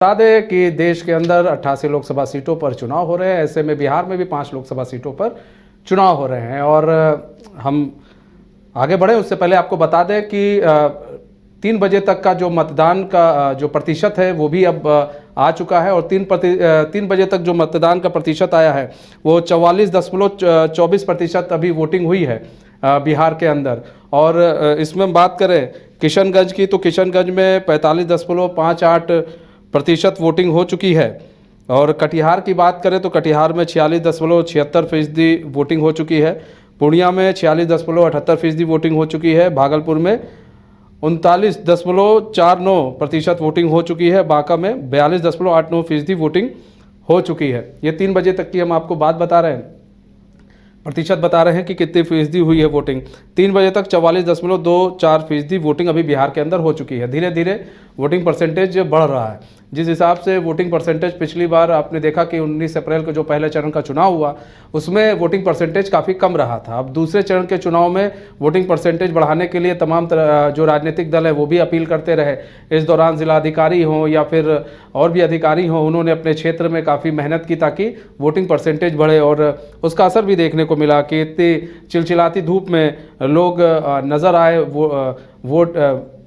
बता दें कि देश के अंदर 88 लोकसभा सीटों पर चुनाव हो रहे हैं। ऐसे में बिहार में भी 5 लोकसभा सीटों पर चुनाव हो रहे हैं। और हम आगे बढ़े उससे पहले आपको बता दें कि 3 बजे तक का जो मतदान का जो प्रतिशत है वो भी अब आ चुका है। और 3 बजे तक जो मतदान का प्रतिशत आया है वो 44.24% अभी वोटिंग हुई है बिहार के अंदर। और इसमें बात करें किशनगंज की, तो किशनगंज में 45.58% वोटिंग हो चुकी है। और कटिहार की बात करें तो कटिहार में 46.76% वोटिंग हो चुकी है। पूर्णिया में 46.78% वोटिंग हो चुकी है। भागलपुर में 39.49% वोटिंग हो चुकी है। बांका में 42.89% वोटिंग हो चुकी है। ये 3 बजे तक की हम आपको बात बता रहे हैं, प्रतिशत बता रहे हैं कि कितनी फीसदी हुई है वोटिंग। 3 बजे तक 44.24% वोटिंग अभी बिहार के अंदर हो चुकी है। धीरे धीरे वोटिंग परसेंटेज बढ़ रहा है। जिस हिसाब से वोटिंग परसेंटेज पिछली बार आपने देखा कि 19 अप्रैल को जो पहले चरण का चुनाव हुआ उसमें वोटिंग परसेंटेज काफ़ी कम रहा था। अब दूसरे चरण के चुनाव में वोटिंग परसेंटेज बढ़ाने के लिए तमाम जो राजनीतिक दल है वो भी अपील करते रहे। इस दौरान जिलाधिकारी हों या फिर और भी अधिकारी हों, उन्होंने अपने क्षेत्र में काफ़ी मेहनत की ताकि वोटिंग परसेंटेज बढ़े। और उसका असर भी देखने को मिला कि इतनी चिलचिलाती धूप में लोग नज़र आए वोट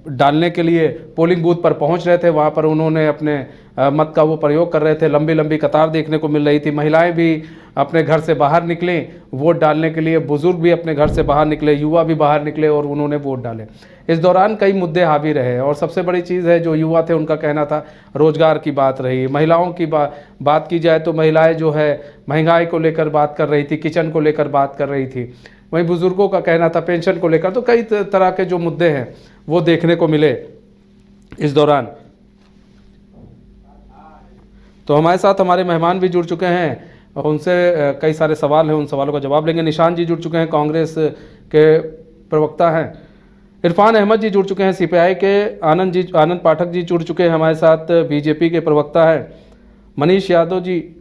डालने के लिए पोलिंग बूथ पर पहुंच रहे थे। वहां पर उन्होंने अपने मत का वो प्रयोग कर रहे थे। लंबी लंबी कतार देखने को मिल रही थी। महिलाएं भी अपने घर से बाहर निकली वोट डालने के लिए, बुजुर्ग भी अपने घर से बाहर निकले, युवा भी बाहर निकले और उन्होंने वोट डाले। इस दौरान कई मुद्दे हावी रहे और सबसे बड़ी चीज़ है जो युवा थे उनका कहना था रोजगार की बात रही। महिलाओं की बात की जाए तो महिलाएं जो है महंगाई को लेकर बात कर रही थी, किचन को लेकर बात कर रही थी। वहीं बुजुर्गों का कहना था पेंशन को लेकर। तो कई तरह के जो मुद्दे हैं वो देखने को मिले इस दौरान। तो हमारे साथ हमारे मेहमान भी जुड़ चुके हैं और उनसे कई सारे सवाल हैं, उन सवालों का जवाब लेंगे। निशान जी जुड़ चुके हैं, कांग्रेस के प्रवक्ता हैं। इरफान अहमद जी जुड़ चुके हैं, सीपीआई के। आनंद पाठक जी जुड़ चुके हैं हमारे साथ, बीजेपी के प्रवक्ता हैं। मनीष यादव जी,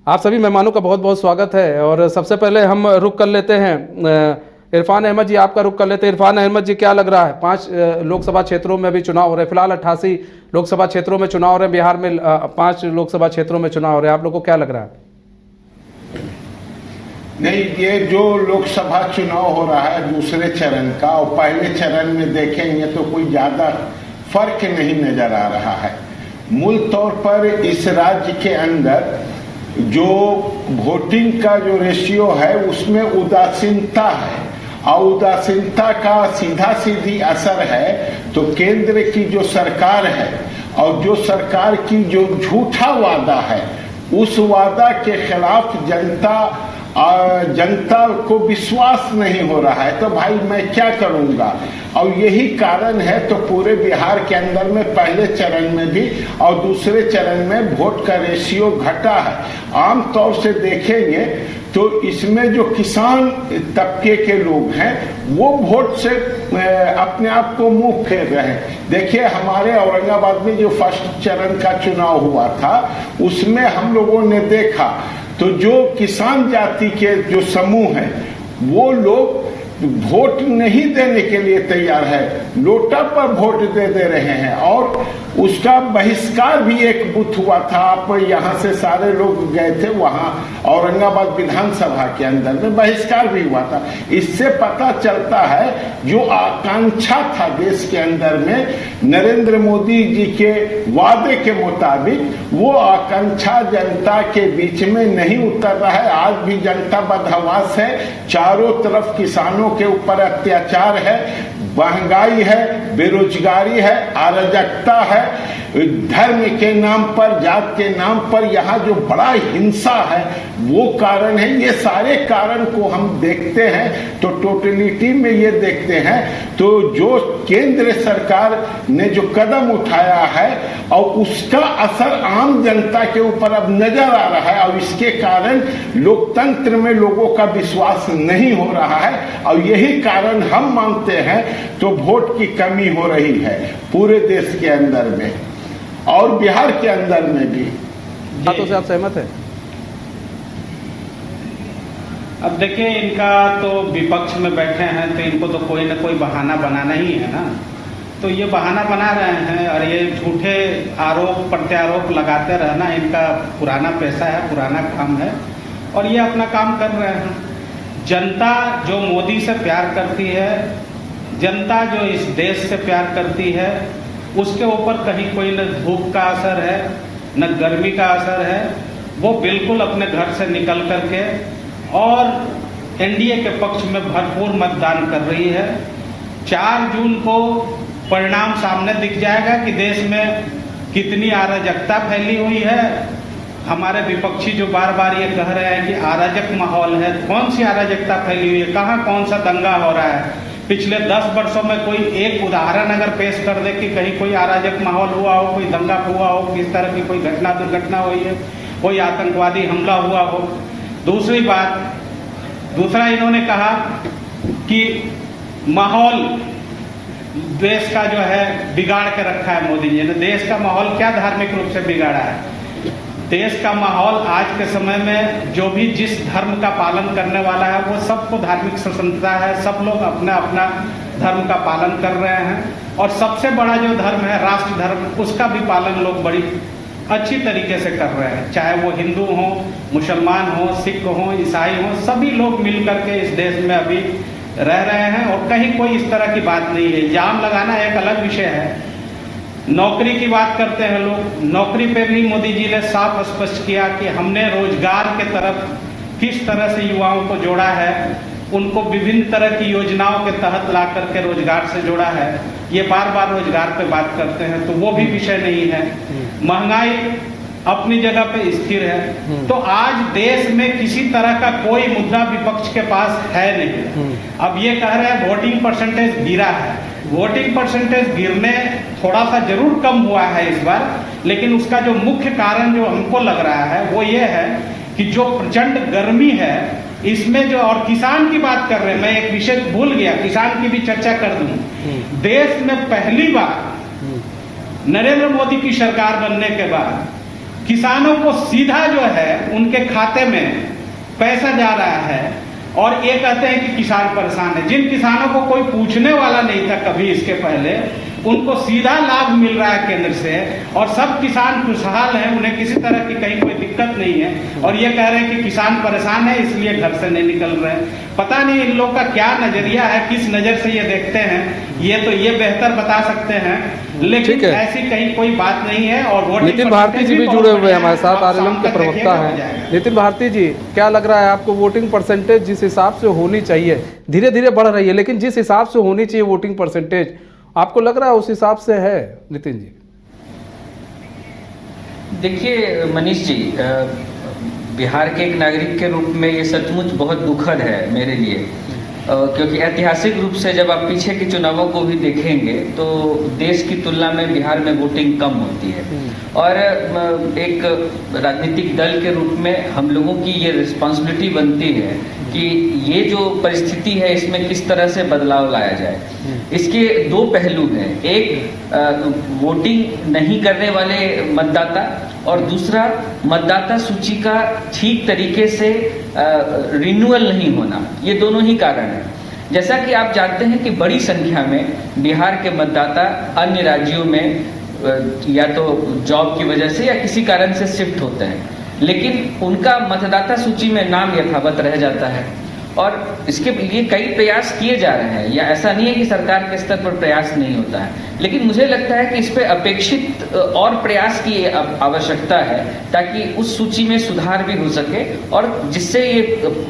आप सभी मेहमानों का बहुत बहुत स्वागत है। और सबसे पहले हम रुख कर लेते हैं इरफान अहमद जी, आपका रुख कर लेते हैं। इरफान अहमद जी, क्या लग रहा है 5 लोकसभा क्षेत्रों में अभी चुनाव हो रहे हैं? फिलहाल 88 लोकसभा क्षेत्रों में चुनाव हो रहे हैं। बिहार में 5 लोकसभा क्षेत्रों में चुनाव हो रहे हैं। आप लोगों को क्या लग रहा है? नहीं, ये जो लोकसभा चुनाव हो रहा है दूसरे चरण का और पहले चरण में देखेंगे तो कोई ज्यादा फर्क नहीं नजर आ रहा है। मूल तौर पर इस राज्य के अंदर जो वोटिंग का जो रेशियो है उसमें उदासीनता है और उदासीनता का सीधा सीधी असर है तो केंद्र की जो सरकार है और जो सरकार की जो झूठा वादा है उस वादा के खिलाफ जनता को विश्वास नहीं हो रहा है। तो भाई मैं क्या करूंगा, और यही कारण है तो पूरे बिहार के अंदर में पहले चरण में भी और दूसरे चरण में वोट का रेशियो घटा है। आम तौर से देखेंगे तो इसमें जो किसान तबके के लोग हैं वो वोट से अपने आप को मुंह फेर रहे हैं। देखिए, हमारे औरंगाबाद में जो फर्स्ट चरण का चुनाव हुआ था उसमें हम लोगों ने देखा तो जो किसान जाति के जो समूह हैं वो लोग वोट नहीं देने के लिए तैयार है, नोटा पर वोट दे रहे हैं। और उसका बहिष्कार भी एक बूथ हुआ था, आप यहाँ से सारे लोग गए थे वहाँ औरंगाबाद विधानसभा के अंदर में बहिष्कार भी हुआ था। इससे पता चलता है जो आकांक्षा था देश के अंदर में नरेंद्र मोदी जी के वादे के मुताबिक वो आकांक्षा जनता के बीच में नहीं उतर रहा है। आज भी जनता बदहवास है, चारों तरफ किसानों के ऊपर अत्याचार है, महंगाई है, बेरोजगारी है, अराजकता है, धर्म के नाम पर, जात के नाम पर यहाँ जो बड़ा हिंसा है वो कारण है। ये सारे कारण को हम देखते हैं तो टोटलिटी में ये देखते हैं तो जो केंद्र सरकार ने जो कदम उठाया है और उसका असर आम जनता के ऊपर अब नजर आ रहा है और इसके कारण लोकतंत्र में लोगों का विश्वास नहीं हो रहा है। और यही कारण हम मानते हैं तो वोट की कमी हो रही है पूरे देश के अंदर में और बिहार के अंदर में भी। बातों से आप सहमत हैं? अब देखिए, इनका तो विपक्ष में बैठे हैं तो इनको तो कोई ना कोई बहाना बनाना ही है ना। तो ये बहाना बना रहे हैं और ये झूठे आरोप प्रत्यारोप लगाते रहना इनका पुराना पेशा है, पुराना काम है और ये अपना काम कर रहे हैं। जनता जो मोदी से प्यार करती है, जनता जो इस देश से प्यार करती है, उसके ऊपर कहीं कोई न धूप का असर है न गर्मी का असर है। वो बिल्कुल अपने घर से निकल करके और एनडीए के पक्ष में भरपूर मतदान कर रही है। 4 जून को परिणाम सामने दिख जाएगा कि देश में कितनी अराजकता फैली हुई है। हमारे विपक्षी जो बार बार ये कह रहे हैं कि अराजक माहौल है, कौन सी अराजकता फैली हुई है, कहाँ कौन सा दंगा हो रहा है। पिछले 10 वर्षों में कोई एक उदाहरण अगर पेश कर दे कि कहीं कोई अराजक माहौल हुआ हो, कोई दंगा हुआ हो, किस तरह की कोई घटना दुर्घटना हुई है, कोई आतंकवादी हमला हुआ हो। दूसरी बात, दूसरा इन्होंने कहा कि माहौल देश का जो है बिगाड़ के रखा है मोदी जी ने। देश का माहौल क्या धार्मिक रूप से बिगाड़ा है? देश का माहौल आज के समय में जो भी जिस धर्म का पालन करने वाला है वो सबको धार्मिक स्वतंत्रता है, सब लोग अपना अपना धर्म का पालन कर रहे हैं और सबसे बड़ा जो धर्म है राष्ट्र धर्म, उसका भी पालन लोग बड़ी अच्छी तरीके से कर रहे हैं। चाहे वो हिंदू हो, मुसलमान हो, सिख हो, ईसाई हो, सभी लोग मिल करके इस देश में अभी रह रहे हैं और कहीं कोई इस तरह की बात नहीं है। इल्जाम लगाना एक अलग विषय है। नौकरी की बात करते हैं लोग, नौकरी पे भी मोदी जी ने साफ स्पष्ट किया कि हमने रोजगार के तरफ किस तरह से युवाओं को जोड़ा है, उनको विभिन्न तरह की योजनाओं के तहत ला करके रोजगार से जोड़ा है। ये बार बार रोजगार पे बात करते हैं तो वो भी विषय नहीं है। महंगाई अपनी जगह पे स्थिर है। तो आज देश में किसी तरह का कोई मुद्दा विपक्ष के पास है नहीं। अब ये कह रहे हैं वोटिंग परसेंटेज गिरा है। वोटिंग परसेंटेज गिरने थोड़ा सा जरूर कम हुआ है इस बार, लेकिन उसका जो मुख्य कारण जो हमको लग रहा है वो ये है कि जो प्रचंड गर्मी है इसमें जो, और किसान की बात कर रहे हैं, मैं एक विषय भूल गया, किसान की भी चर्चा कर दूं। देश में पहली बार नरेंद्र मोदी की सरकार बनने के बाद किसानों को सीधा जो है उनके खाते में पैसा जा रहा है और ये कहते हैं कि किसान परेशान है। जिन किसानों को कोई पूछने वाला नहीं था कभी इसके पहले, उनको सीधा लाभ मिल रहा है केंद्र से और सब किसान खुशहाल हैं, उन्हें किसी तरह की कहीं कोई दिक्कत नहीं है। और ये कह रहे हैं कि किसान परेशान है इसलिए घर से नहीं निकल रहे हैं। पता नहीं इन लोग का क्या नजरिया है, किस नजर से ये देखते हैं, ये तो ये बेहतर बता सकते हैं, लेकिन ऐसी कहीं कोई बात नहीं है। और नितिन भारती जी भी जुड़े हुए हैं हमारे साथ, आरएलएम के प्रवक्ता हैं। नितिन भारती जी, क्या लग रहा है आपको वोटिंग परसेंटेज जिस हिसाब से होनी चाहिए, धीरे धीरे बढ़ रही है, लेकिन जिस हिसाब से होनी चाहिए वोटिंग परसेंटेज, आपको लग रहा है उस हिसाब से है? नितिन जी देखिए मनीष जी, बिहार के एक नागरिक के रूप में ये सचमुच बहुत दुखद है मेरे लिए, क्योंकि ऐतिहासिक रूप से जब आप पीछे के चुनावों को भी देखेंगे तो देश की तुलना में बिहार में वोटिंग कम होती है और एक राजनीतिक दल के रूप में हम लोगों की ये रिस्पॉन्सिबिलिटी बनती है कि ये जो परिस्थिति है इसमें किस तरह से बदलाव लाया जाए। इसके 2 पहलू हैं, एक वोटिंग नहीं करने वाले मतदाता और दूसरा मतदाता सूची का ठीक तरीके से रिन्यूअल नहीं होना। ये दोनों ही कारण हैं। जैसा कि आप जानते हैं कि बड़ी संख्या में बिहार के मतदाता अन्य राज्यों में या तो जॉब की वजह से या किसी कारण से शिफ्ट होते हैं, लेकिन उनका मतदाता सूची में नाम यथावत रह जाता है और इसके लिए कई प्रयास किए जा रहे हैं। या ऐसा नहीं है कि सरकार के स्तर पर प्रयास नहीं होता है, लेकिन मुझे लगता है कि इस पे अपेक्षित और प्रयास की आवश्यकता है ताकि उस सूची में सुधार भी हो सके और जिससे ये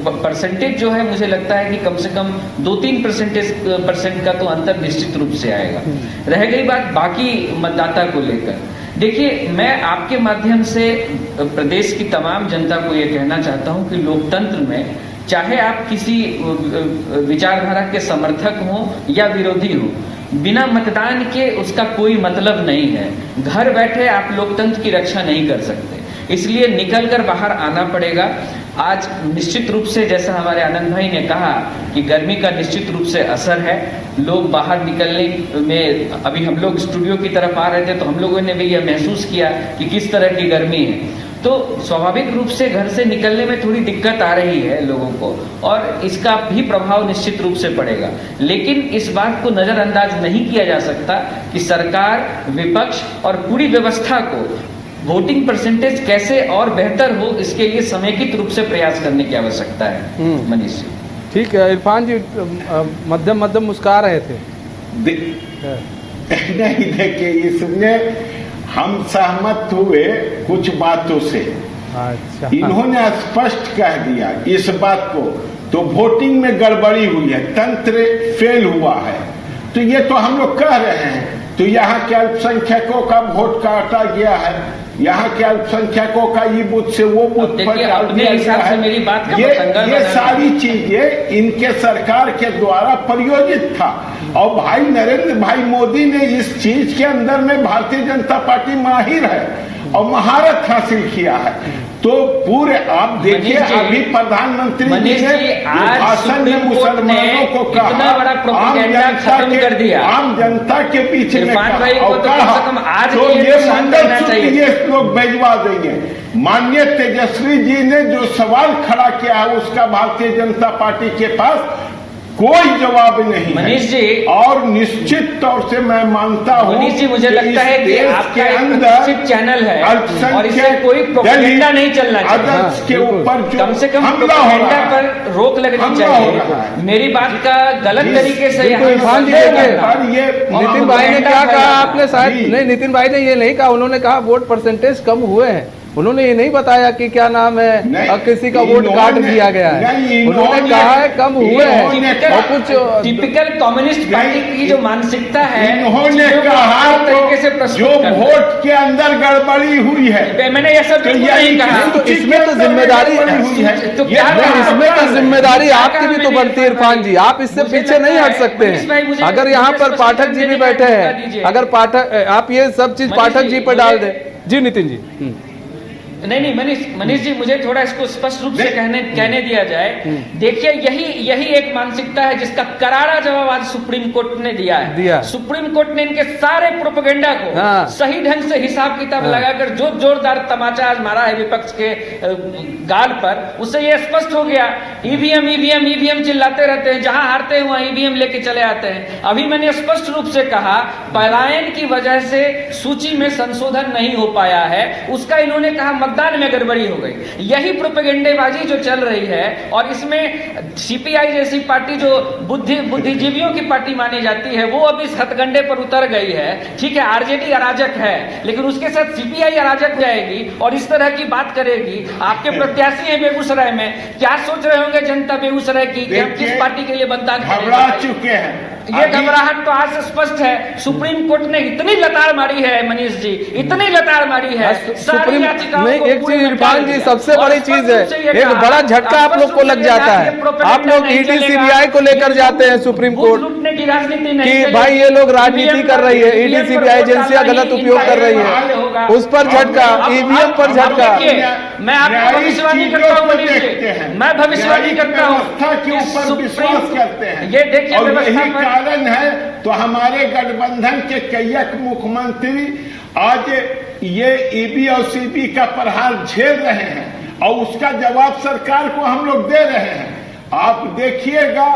परसेंटेज जो है मुझे लगता है कि कम से कम 2-3 परसेंट का तो अंतर निश्चित रूप से आएगा। रह गई बात बाकी मतदाता को लेकर, देखिए मैं आपके माध्यम से प्रदेश की तमाम जनता को ये कहना चाहता हूँ कि लोकतंत्र में चाहे आप किसी विचारधारा के समर्थक हों या विरोधी हों, बिना मतदान के उसका कोई मतलब नहीं है। घर बैठे आप लोकतंत्र की रक्षा नहीं कर सकते, इसलिए निकल कर बाहर आना पड़ेगा। आज निश्चित रूप से जैसा हमारे आनंद भाई ने कहा कि गर्मी का निश्चित रूप से असर है। लोग बाहर निकलने में, अभी हम लोग स्टूडियो की तरफ आ रहे थे तो हम लोगों ने भी यह महसूस किया कि किस तरह की गर्मी है। तो स्वाभाविक रूप से घर से निकलने में थोड़ी दिक्कत आ रही है लोगों को, और इसका भी प्रभाव निश्चित रूप से पड़ेगा। लेकिन इस बात को नज़रअंदाज नहीं किया जा सकता कि सरकार, विपक्ष और पूरी व्यवस्था को वोटिंग परसेंटेज कैसे और बेहतर हो, इसके लिए समेकित रूप से प्रयास करने की आवश्यकता है। मनीष जी, ठीक है। इरफान जी मध्यम मध्यम मुस्कुरा रहे थे। नहीं, देखिए, इसमें हम सहमत हुए कुछ बातों से। अच्छा, इन्होंने स्पष्ट कह दिया इस बात को, तो वोटिंग में गड़बड़ी हुई है, तंत्र फेल हुआ है, तो ये तो हम लोग कह रहे हैं। तो यहाँ के अल्पसंख्यकों का वोट काटा गया है, यहाँ के अल्पसंख्यकों का ये बूथ से वो बूथ पर डाल दिया गया है। ये सारी चीजें इनके सरकार के द्वारा प्रयोजित था। और भाई नरेंद्र भाई मोदी ने इस चीज के अंदर में भारतीय जनता पार्टी माहिर है और महारत हासिल किया है। तो पूरे आप देखिए, अभी प्रधानमंत्री जी ने भाषण में मुसलमानों को कहा, आम जनता के पीछे में कहा, तो ये मंगलसूत्र ये लोग भिजवा देंगे। माननीय तेजस्वी जी ने जो सवाल खड़ा किया है उसका भारतीय जनता पार्टी के पास कोई जवाब नहीं मनीष जी, और निश्चित तौर से मैं मानता हूं मनीष जी, मुझे लगता है कि आपका एक प्रतिष्ठित चैनल है और इससे कोई प्रोपेगेंडा नहीं चलना चाहिए। के ऊपर जो कम से कम प्रोपेगेंडा पर रोक लगनी चाहिए। मेरी बात का गलत तरीके से इरफान जी, नितिन भाई ने क्या कहा आपने? शायद नहीं, नितिन भाई ने ये नहीं कहा। उन्होंने कहा वोट परसेंटेज कम हुए हैं। उन्होंने ये नहीं बताया कि क्या नाम है और किसी का वोट काट दिया गया है। उन्होंने कहा है कम हुए हैं और कुछ टिपिकल कम्युनिस्ट पार्टी की जो मानसिकता है, इन्होंने कहा तरीके से जो वोट के अंदर गड़बड़ी हुई है, मैंने ये सब नहीं कहा। तो इसमें तो जिम्मेदारी इसमें तो जिम्मेदारी आपकी भी तो बनती है इरफान जी। आप इससे पीछे नहीं हट सकते हैं। अगर यहाँ पर पाठक जी भी बैठे हैं, अगर पाठक आप ये सब चीज पाठक जी पर डाल दें। जी नितिन जी। नहीं, मनीष जी, मुझे थोड़ा इसको स्पष्ट रूप से कहने दिया जाए। देखिए, यही एक मानसिकता है जिसका करारा जवाब आज सुप्रीम कोर्ट ने दिया है। सुप्रीम कोर्ट ने इनके सारे प्रोपेगेंडा को सही ढंग से हिसाब किताब लगाकर जो जोरदार तमाचा आज मारा है विपक्ष के गाल पर, उससे यह स्पष्ट हो गया। ईवीएम चिल्लाते रहते हैं, जहां हारते हैं वहां ईवीएम लेके चले आते हैं। अभी मैंने स्पष्ट रूप से कहा, पलायन की वजह से सूची में संशोधन नहीं हो पाया है, उसका इन्होंने कहा मतदान में गड़बड़ी हो गई। यही प्रोपेगेंडेबाजी जो चल रही है, और इसमें सीपीआई जैसी पार्टी जो बुद्धिजीवियों की पार्टी मानी जाती है, वो अब इस हथकंडे पर उतर गई है। ठीक है, आरजेडी अराजक है, लेकिन उसके साथ सीपीआई अराजक हो जाएगी और इस तरह की बात करेगी। आपके प्रत्याशी हैं बेगूसराय में, क्या सोच रहे होंगे जनता बेगूसराय की कि हम किस पार्टी के लिए मतदान करेंगे? घबरा चुके हैं। ये घबराहट तो आज से स्पष्ट है। सुप्रीम कोर्ट ने इतनी लताड़ मारी है मनीष जी, इतनी लताड़ मारी है। सुप्रीम नहीं, एक चीज इरफान जी सबसे बड़ी चीज है, एक बड़ा झटका आप लोग को लग जाता है। आप लोग ईडी सीबीआई को लेकर जाते हैं सुप्रीम कोर्ट की राजनीति नहीं कि भाई ये लोग राजनीति कर रही है, ईडी सीबीआई एजेंसियां गलत उपयोग कर रही है, उस पर झटका, ईवीएम पर झटका। मैं आपको भविष्यवाणी करता हूँ मनीष जी, मैं भविष्यवाणी करता हूँ के ऊपर विश्वास करते हैं। ये देखिए कारण है तो हमारे गठबंधन के कई मुख्यमंत्री आज ये ईबी और सीबी का प्रहार झेल रहे हैं और उसका जवाब सरकार को हम लोग दे रहे हैं। आप देखिएगा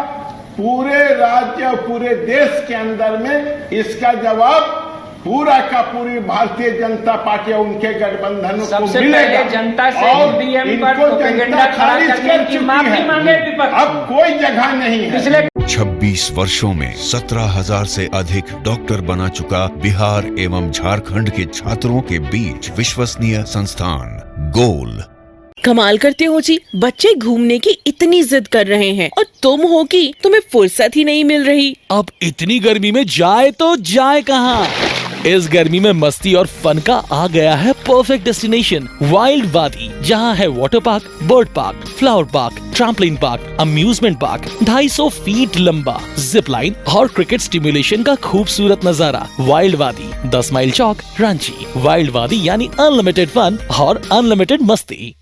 पूरे राज्य और पूरे देश के अंदर में इसका जवाब पूरा का पूरी भारतीय जनता पार्टी और उनके गठबंधनों को मिलेगा। जनता से ईवीएम पर प्रोपेगेंडा खारिज कर चुकी है। अब कोई जगह नहीं है। 26 वर्षों में 17,000 से अधिक डॉक्टर बना चुका बिहार एवं झारखंड के छात्रों के बीच विश्वसनीय संस्थान गोल। कमाल करते हो जी, बच्चे घूमने की इतनी जिद कर रहे हैं और तुम हो कि तुम्हें फुर्सत ही नहीं मिल रही। अब इतनी गर्मी में जाए तो जाए कहाँ? इस गर्मी में मस्ती और फन का आ गया है परफेक्ट डेस्टिनेशन वाइल्ड वादी, जहाँ है water park, bird park, flower park, trampoline park, amusement park, 250 feet लंबा जिप लाइन और क्रिकेट स्टिमुलेशन का खूबसूरत नजारा। वाइल्ड वादी, 10 माइल चौक, रांची। वाइल्ड वादी यानी अनलिमिटेड फन और अनलिमिटेड मस्ती।